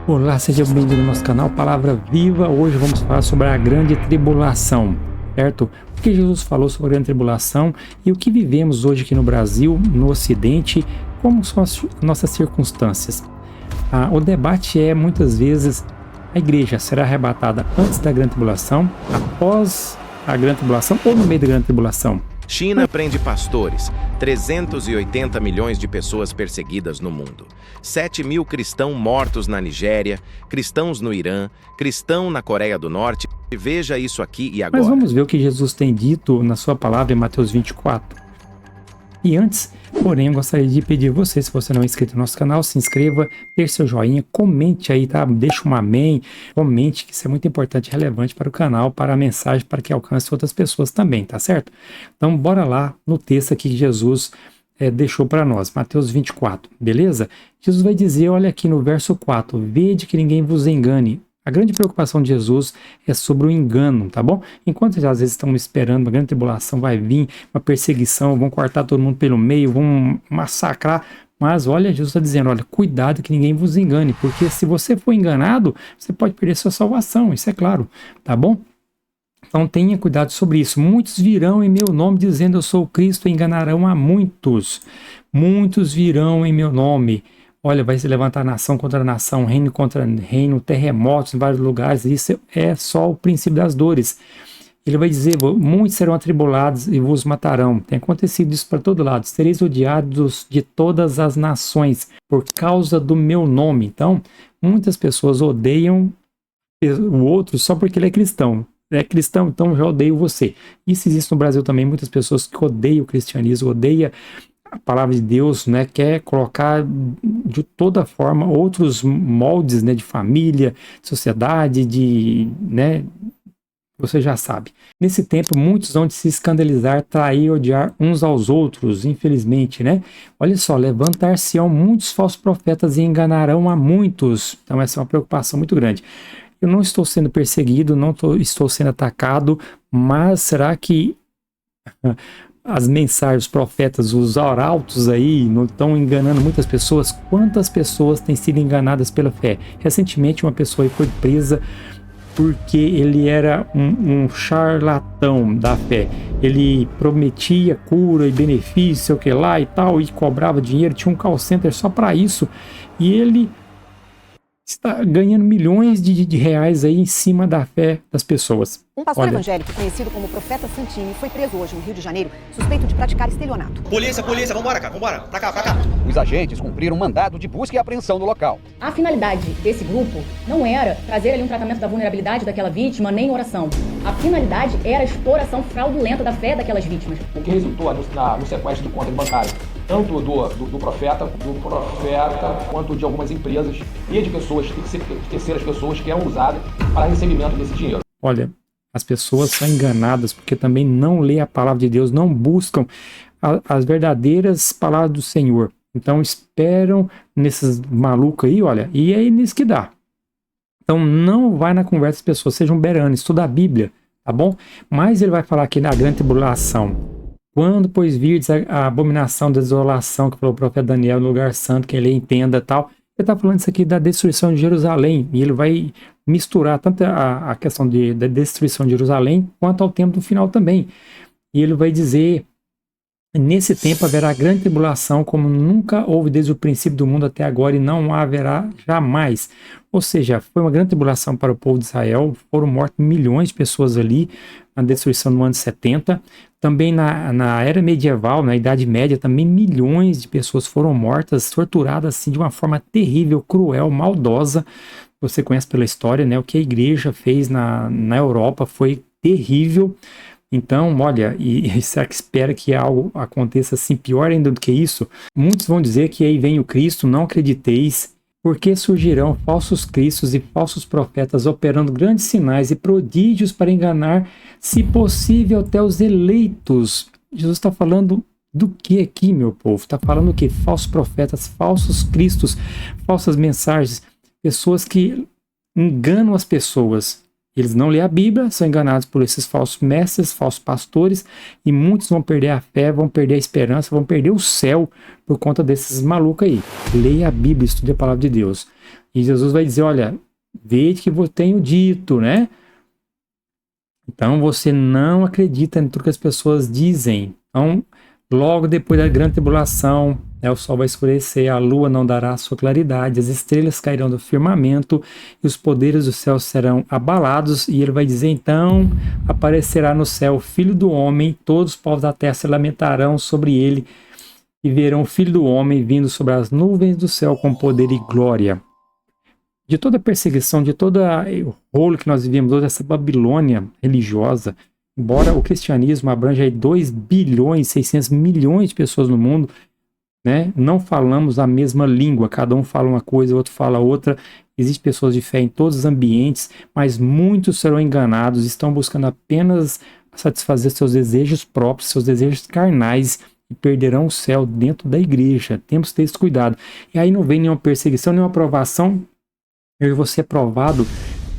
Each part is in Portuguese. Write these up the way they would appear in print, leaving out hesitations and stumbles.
Olá, seja bem-vindo ao nosso canal Palavra Viva. Hoje vamos falar sobre a grande tribulação, certo? O que Jesus falou sobre a grande tribulação e o que vivemos hoje aqui no Brasil, no Ocidente, como são as nossas circunstâncias. O debate é, muitas vezes, a igreja será arrebatada antes da grande tribulação, após a grande tribulação ou no meio da grande tribulação? China prende pastores, 380 milhões de pessoas perseguidas no mundo, 7 mil cristãos mortos na Nigéria, cristãos no Irã, cristão na Coreia do Norte. Veja isso aqui e agora. Mas vamos ver o que Jesus tem dito na sua palavra em Mateus 24. E antes, porém, eu gostaria de pedir a você, se você não é inscrito no nosso canal, se inscreva, deixe seu joinha, comente aí, tá? Deixa um amém, comente, que isso é muito importante e relevante para o canal, para a mensagem, para que alcance outras pessoas também, tá certo? Então, bora lá no texto aqui que Jesus deixou para nós, Mateus 24, beleza? Jesus vai dizer, olha aqui no verso 4, vede que ninguém vos engane. A grande preocupação de Jesus é sobre o engano, tá bom? Enquanto às vezes estão esperando, uma grande tribulação vai vir, uma perseguição, vão cortar todo mundo pelo meio, vão massacrar. Mas olha, Jesus está dizendo, olha, cuidado que ninguém vos engane, porque se você for enganado, você pode perder sua salvação, isso é claro, tá bom? Então tenha cuidado sobre isso. Muitos virão em meu nome dizendo eu sou o Cristo e enganarão a muitos. Muitos virão em meu nome. Olha, vai se levantar nação contra nação, reino contra reino, terremotos em vários lugares. Isso é só o princípio das dores. Ele vai dizer, muitos serão atribulados e vos matarão. Tem acontecido isso para todo lado. Sereis odiados de todas as nações por causa do meu nome. Então, muitas pessoas odeiam o outro só porque ele é cristão. É cristão, então já odeio você. Isso existe no Brasil também. Muitas pessoas que odeiam o cristianismo, odeiam a palavra de Deus, né, quer colocar de toda forma outros moldes, né, de família, de sociedade, né, você já sabe. Nesse tempo, muitos vão se escandalizar, trair, odiar uns aos outros, infelizmente, né? Olha só, levantar-se-ão muitos falsos profetas e enganarão a muitos. Então essa é uma preocupação muito grande. Eu não estou sendo perseguido, estou sendo atacado, mas será que as mensagens, os profetas, os arautos aí não estão enganando muitas pessoas? Quantas pessoas têm sido enganadas pela fé? Recentemente uma pessoa foi presa porque ele era um charlatão da fé. Ele prometia cura e benefício, sei o que lá e tal, e cobrava dinheiro, tinha um call center só para isso, e ele está ganhando milhões de reais aí em cima da fé das pessoas. Um pastor evangélico conhecido como Profeta Santini foi preso hoje no Rio de Janeiro, suspeito de praticar estelionato. Polícia, vambora, cá, vambora, pra cá. Os agentes cumpriram um mandado de busca e apreensão no local. A finalidade desse grupo não era trazer ali um tratamento da vulnerabilidade daquela vítima, nem oração. A finalidade era a exploração fraudulenta da fé daquelas vítimas. O que resultou no sequestro do conta bancário, tanto do profeta quanto de algumas empresas e de pessoas, terceiras pessoas que eram usadas para recebimento desse dinheiro. Olha, as pessoas são enganadas porque também não lê a palavra de Deus, não buscam as verdadeiras palavras do Senhor. Então esperam nesses malucos aí, olha, e é nisso que dá. Então não vai na conversa das pessoas, sejam beranos, estuda a Bíblia, tá bom? Mas ele vai falar aqui na grande tribulação. Quando, pois, virdes a abominação da desolação, que falou o profeta Daniel no lugar santo, que ele entenda tal. Ele está falando isso aqui da destruição de Jerusalém, e ele vai misturar tanto a questão da destruição de Jerusalém, quanto ao tempo do final também. E ele vai dizer, nesse tempo haverá grande tribulação, como nunca houve desde o princípio do mundo até agora, e não haverá jamais. Ou seja, foi uma grande tribulação para o povo de Israel, foram mortos milhões de pessoas ali, na destruição no ano 70. Também na era medieval, na Idade Média, também milhões de pessoas foram mortas, torturadas assim, de uma forma terrível, cruel, maldosa. Você conhece pela história, né? O que a igreja fez na Europa foi terrível. Então, olha, e será que espera que algo aconteça assim, pior ainda do que isso? Muitos vão dizer que aí vem o Cristo, não acrediteis, porque surgirão falsos cristos e falsos profetas operando grandes sinais e prodígios para enganar, se possível, até os eleitos. Jesus está falando do que aqui, meu povo? Está falando o que? Falsos profetas, falsos cristos, falsas mensagens, pessoas que enganam as pessoas. Eles não lêem a Bíblia, são enganados por esses falsos mestres, falsos pastores, e muitos vão perder a fé, vão perder a esperança, vão perder o céu por conta desses malucos aí. Leia a Bíblia, estude a palavra de Deus. E Jesus vai dizer, olha, veja que eu tenho dito, né? Então você não acredita em tudo que as pessoas dizem. Então, logo depois da grande tribulação, o sol vai escurecer, a lua não dará a sua claridade, as estrelas cairão do firmamento e os poderes do céu serão abalados. E ele vai dizer, então, aparecerá no céu o Filho do Homem, todos os povos da terra se lamentarão sobre ele e verão o Filho do Homem vindo sobre as nuvens do céu com poder e glória. De toda a perseguição, de todo o rolo que nós vivemos hoje, essa Babilônia religiosa, embora o cristianismo abranja aí 2 bilhões, 600 milhões de pessoas no mundo, né? Não falamos a mesma língua, cada um fala uma coisa, o outro fala outra. Existem pessoas de fé em todos os ambientes, mas muitos serão enganados, estão buscando apenas satisfazer seus desejos próprios, seus desejos carnais, e perderão o céu dentro da igreja. Temos que ter esse cuidado. E aí não vem nenhuma perseguição, nenhuma aprovação. Eu e você é provado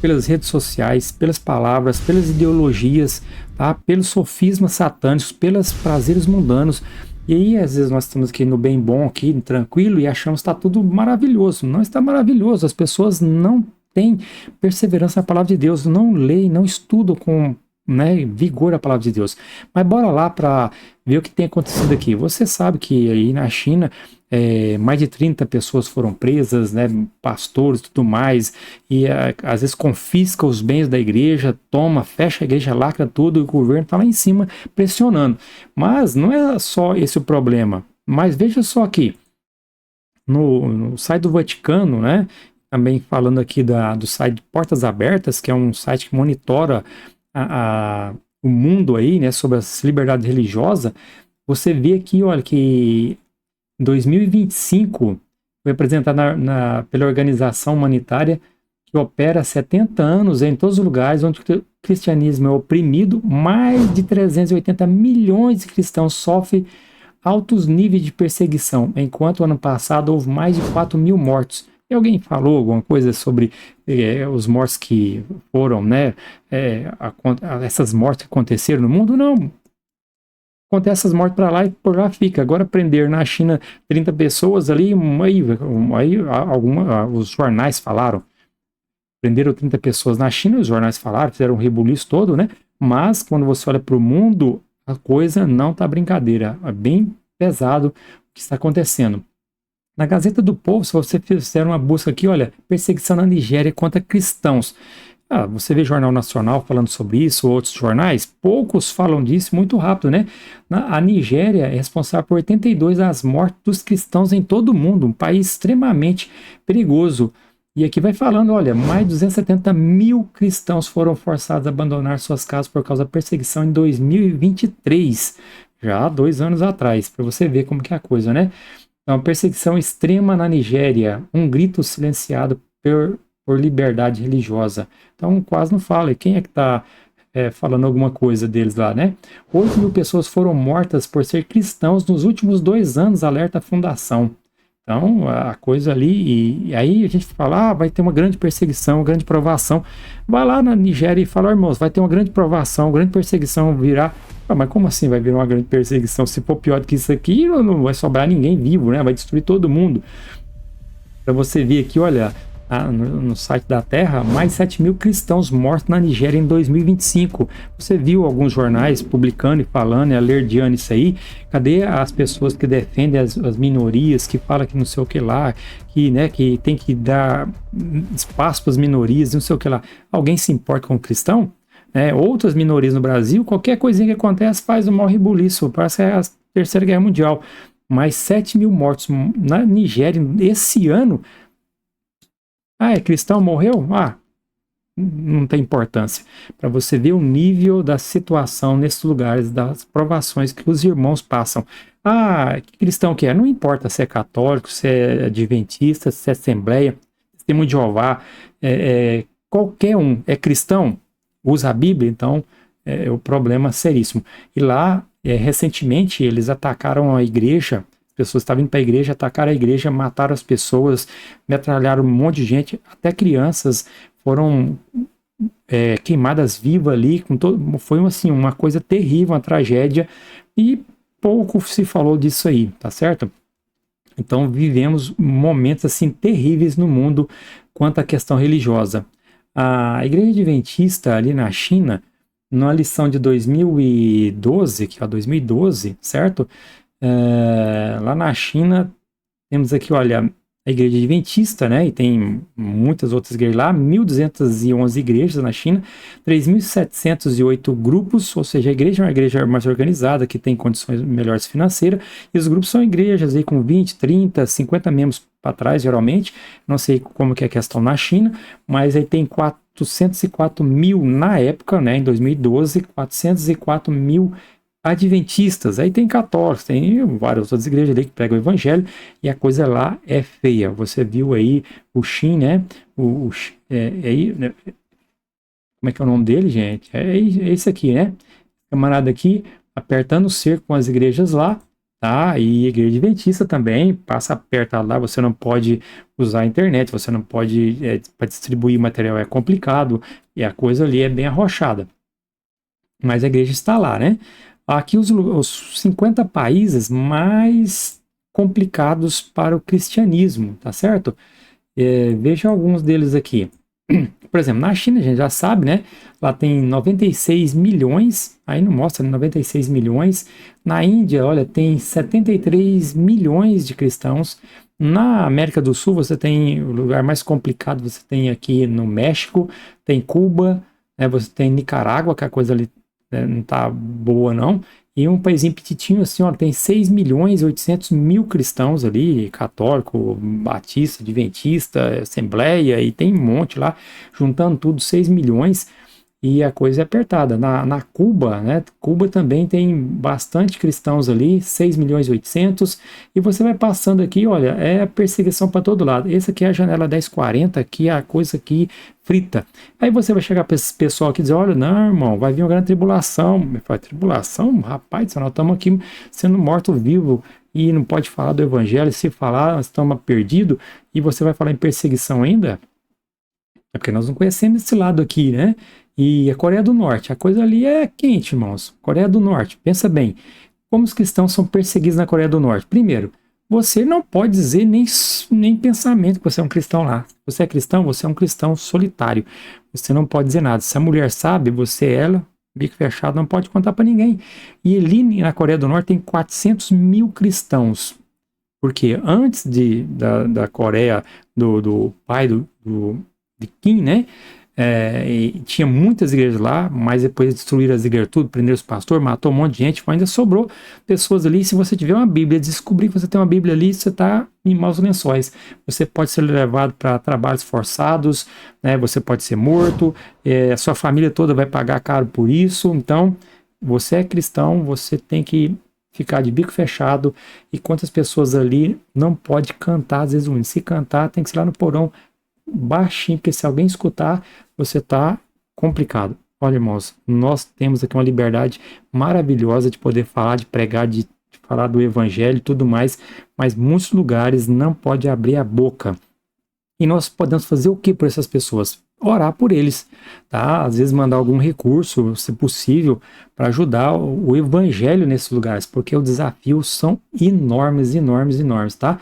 pelas redes sociais, pelas palavras, pelas ideologias, tá? Pelos sofismas satânicos, pelos prazeres mundanos. E aí, às vezes, nós estamos aqui no bem bom, aqui tranquilo, e achamos que está tudo maravilhoso. Não está maravilhoso. As pessoas não têm perseverança na palavra de Deus, não leem, não estudam com, né, vigor a palavra de Deus. Mas bora lá para ver o que tem acontecido aqui. Você sabe que aí na China mais de 30 pessoas foram presas, né, pastores e tudo mais, e às vezes confisca os bens da igreja, fecha a igreja, lacra tudo, e o governo está lá em cima pressionando. Mas não é só esse o problema. Mas veja só aqui, no site do Vaticano, né, também falando aqui do site Portas Abertas, que é um site que monitora o mundo aí, né, sobre a liberdade religiosa, você vê aqui, olha, que em 2025 foi apresentado pela organização humanitária que opera há 70 anos em todos os lugares onde o cristianismo é oprimido. Mais de 380 milhões de cristãos sofrem altos níveis de perseguição, enquanto ano passado houve mais de 4 mil mortos. E alguém falou alguma coisa sobre os mortos que foram, né, essas mortes que aconteceram no mundo? Não. Acontece essas mortes para lá e por lá fica. Agora prender na China 30 pessoas ali, os jornais falaram. Prenderam 30 pessoas na China, os jornais falaram, fizeram um rebuliço todo, né? Mas quando você olha para o mundo, a coisa não está brincadeira. É bem pesado o que está acontecendo. Na Gazeta do Povo, se você fizer uma busca aqui, olha, perseguição na Nigéria contra cristãos. Você vê Jornal Nacional falando sobre isso, outros jornais, poucos falam disso, muito rápido, né? A Nigéria é responsável por 82 das mortes dos cristãos em todo o mundo, um país extremamente perigoso. E aqui vai falando, olha, mais de 270 mil cristãos foram forçados a abandonar suas casas por causa da perseguição em 2023, já há 2 anos atrás, para você ver como que é a coisa, né? Então, perseguição extrema na Nigéria, um grito silenciado por liberdade religiosa. Então, quase não fala. E quem é que está falando alguma coisa deles lá, né? 8 mil pessoas foram mortas por ser cristãos nos últimos 2 anos, alerta a fundação. Então, a coisa ali, e aí a gente fala, vai ter uma grande perseguição, uma grande provação. Vai lá na Nigéria e fala, irmãos, vai ter uma grande provação, uma grande perseguição virá. Mas como assim vai vir uma grande perseguição? Se for pior do que isso aqui, não vai sobrar ninguém vivo, né? Vai destruir todo mundo. Para você ver aqui, olha, no site da Terra, mais 7 mil cristãos mortos na Nigéria em 2025. Você viu alguns jornais publicando e falando, alerdiando isso aí? Cadê as pessoas que defendem as minorias, que falam que não sei o que lá, que, né, que tem que dar espaço para as minorias, não sei o que lá? Alguém se importa com o cristão? Outras minorias no Brasil, qualquer coisinha que acontece faz um maior rebuliço, parece que é a Terceira Guerra Mundial. Mais 7 mil mortos na Nigéria esse ano. Cristão morreu? Não tem importância. Para você ver o nível da situação nesses lugares, das provações que os irmãos passam. Que cristão que é? Não importa se é católico, se é adventista, se é assembleia, testemunho de Jeová, qualquer um é cristão, usa a Bíblia, então é o problema seríssimo. E lá, recentemente, eles atacaram a igreja. Pessoas estavam indo para a igreja, atacaram a igreja, mataram as pessoas, metralharam um monte de gente, até crianças foram queimadas vivas ali, foi assim, uma coisa terrível, uma tragédia, e pouco se falou disso aí, tá certo? Então vivemos momentos assim terríveis no mundo quanto à questão religiosa. A Igreja Adventista ali na China, na lição de 2012, que é 2012, certo? Lá na China temos aqui, olha, a Igreja Adventista, né? E tem muitas outras igrejas lá, 1.211 igrejas na China, 3.708 grupos, ou seja, a igreja é uma igreja mais organizada, que tem condições melhores financeiras, e os grupos são igrejas aí com 20, 30, 50 membros para trás, geralmente. Não sei como que é a questão na China, mas aí tem 404 mil na época, né? Em 2012, 404 mil adventistas, aí tem católicos, tem várias outras igrejas ali que pregam o evangelho, e a coisa lá é feia. Você viu aí o Xin, né? Né? Como é que é o nome dele, gente? É esse aqui, né? Camarada aqui apertando o cerco com as igrejas lá, tá? E a igreja adventista também passa perto lá. Você não pode usar a internet, você não pode, para distribuir material é complicado, e a coisa ali é bem arrochada. Mas a igreja está lá, né? Aqui os 50 países mais complicados para o cristianismo, tá certo? Veja alguns deles aqui. Por exemplo, na China, a gente já sabe, né? Lá tem 96 milhões, aí não mostra 96 milhões. Na Índia, olha, tem 73 milhões de cristãos. Na América do Sul, você tem o lugar mais complicado, você tem aqui no México, tem Cuba, né? Você tem Nicarágua, que a coisa ali não tá boa não, e um paísinho petitinho assim, ó, tem 6 milhões e 800 mil cristãos ali, católico, batista, adventista, assembleia, e tem um monte lá, juntando tudo, 6 milhões, e a coisa é apertada. Na Cuba, né, Cuba também tem bastante cristãos ali, 6 milhões e 800, e você vai passando aqui, olha, é perseguição para todo lado. Essa aqui é a janela 1040, aqui é a coisa aqui frita. Aí você vai chegar para esse pessoal aqui e dizer, olha, não, irmão, vai vir uma grande tribulação. Me fala, tribulação? Rapaz, nós estamos aqui sendo morto-vivo e não pode falar do evangelho. Se falar, nós estamos perdidos, e você vai falar em perseguição ainda? É porque nós não conhecemos esse lado aqui, né? E a Coreia do Norte, a coisa ali é quente, irmãos. Coreia do Norte, pensa bem, como os cristãos são perseguidos na Coreia do Norte. Primeiro, você não pode dizer nem pensamento que você é um cristão lá. Se você é cristão, você é um cristão solitário. Você não pode dizer nada. Se a mulher sabe, ela, bico fechado, não pode contar para ninguém. E ali na Coreia do Norte tem 400 mil cristãos. Porque antes da Coreia, do pai de Kim, né? E tinha muitas igrejas lá, mas depois destruíram as igrejas tudo, prenderam os pastores, matou um monte de gente, mas ainda sobrou pessoas ali. Se você tiver uma Bíblia, descobrir que você tem uma Bíblia ali, você está em maus lençóis. Você pode ser levado para trabalhos forçados, né? Você pode ser morto, a sua família toda vai pagar caro por isso. Então, você é cristão, você tem que ficar de bico fechado, e quantas pessoas ali não pode cantar, às vezes, se cantar, tem que ser lá no porão, baixinho, porque se alguém escutar, você tá complicado. Olha, irmãos, nós temos aqui uma liberdade maravilhosa de poder falar, de pregar, de falar do evangelho e tudo mais, mas muitos lugares não pode abrir a boca. E nós podemos fazer o que por essas pessoas? Orar por eles, tá? Às vezes mandar algum recurso, se possível, para ajudar o evangelho nesses lugares, porque os desafios são enormes, enormes, enormes, tá?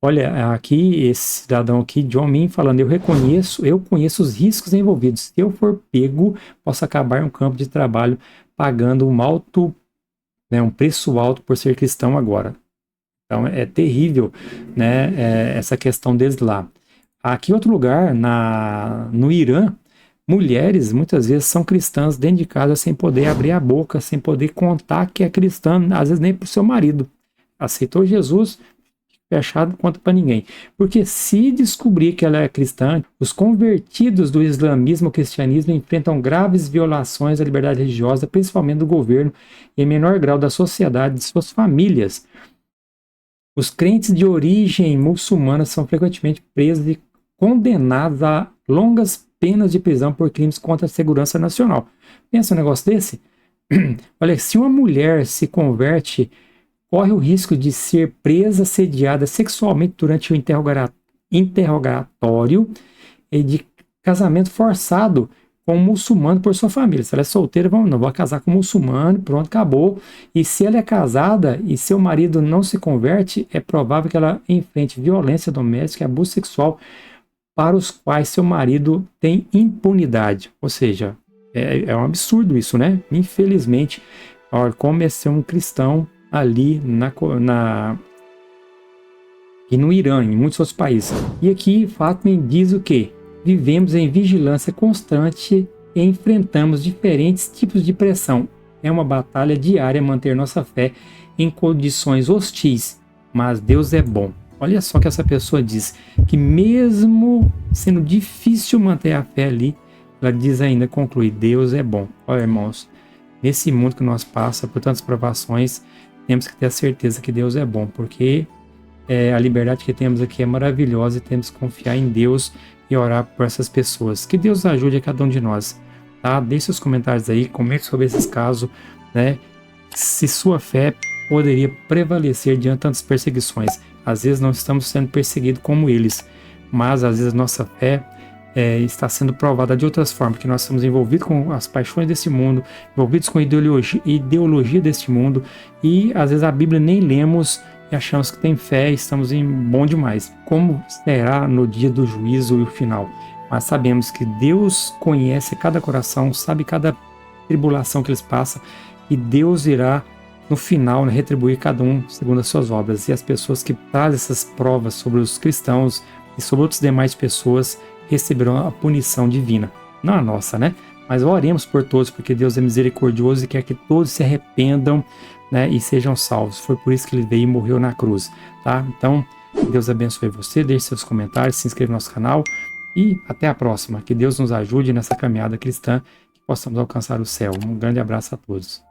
Olha, aqui esse cidadão aqui, John Min, falando, eu conheço os riscos envolvidos. Se eu for pego, posso acabar em um campo de trabalho pagando um preço alto por ser cristão agora. Então é terrível, né, essa questão deles lá. Aqui outro lugar, no Irã, mulheres muitas vezes são cristãs dentro de casa sem poder abrir a boca, sem poder contar que é cristã, às vezes nem para o seu marido. Aceitou Jesus, fechado, não conta para ninguém. Porque se descobrir que ela é cristã, os convertidos do islamismo ao cristianismo enfrentam graves violações à liberdade religiosa, principalmente do governo, e em menor grau da sociedade e de suas famílias. Os crentes de origem muçulmana são frequentemente presos e condenados a longas penas de prisão por crimes contra a segurança nacional. Pensa um negócio desse? Olha, se uma mulher se converte, corre o risco de ser presa, assediada sexualmente durante o interrogatório e de casamento forçado com um muçulmano por sua família. Se ela é solteira, não, vou casar com um muçulmano, pronto, acabou. E se ela é casada e seu marido não se converte, é provável que ela enfrente violência doméstica e abuso sexual para os quais seu marido tem impunidade. Ou seja, é um absurdo isso, né? Infelizmente, olha, como é ser um cristão ali e no Irã, em muitos outros países. E aqui, Fátima diz o quê? Vivemos em vigilância constante e enfrentamos diferentes tipos de pressão. É uma batalha diária manter nossa fé em condições hostis, mas Deus é bom. Olha só que essa pessoa diz, que mesmo sendo difícil manter a fé ali, ela diz ainda, conclui, Deus é bom. Olha, irmãos, nesse mundo que nós passamos por tantas provações, temos que ter a certeza que Deus é bom, porque a liberdade que temos aqui é maravilhosa e temos que confiar em Deus e orar por essas pessoas. Que Deus ajude a cada um de nós, tá? Deixe seus comentários aí, comente sobre esses casos, né? Se sua fé poderia prevalecer diante de tantas perseguições. Às vezes não estamos sendo perseguidos como eles, mas às vezes nossa fé está sendo provada de outras formas, porque nós estamos envolvidos com as paixões desse mundo, envolvidos com a ideologia deste mundo, e às vezes a Bíblia nem lemos e achamos que tem fé e estamos em bom demais. Como será no dia do juízo e o final? Mas sabemos que Deus conhece cada coração, sabe cada tribulação que eles passam, e Deus irá no final, né, retribuir cada um segundo as suas obras. E as pessoas que trazem essas provas sobre os cristãos e sobre outras demais pessoas receberão a punição divina. Não a nossa, né? Mas oremos por todos, porque Deus é misericordioso e quer que todos se arrependam, né, e sejam salvos. Foi por isso que ele veio e morreu na cruz, tá? Então, Deus abençoe você, deixe seus comentários, se inscreva no nosso canal e até a próxima. Que Deus nos ajude nessa caminhada cristã, que possamos alcançar o céu. Um grande abraço a todos.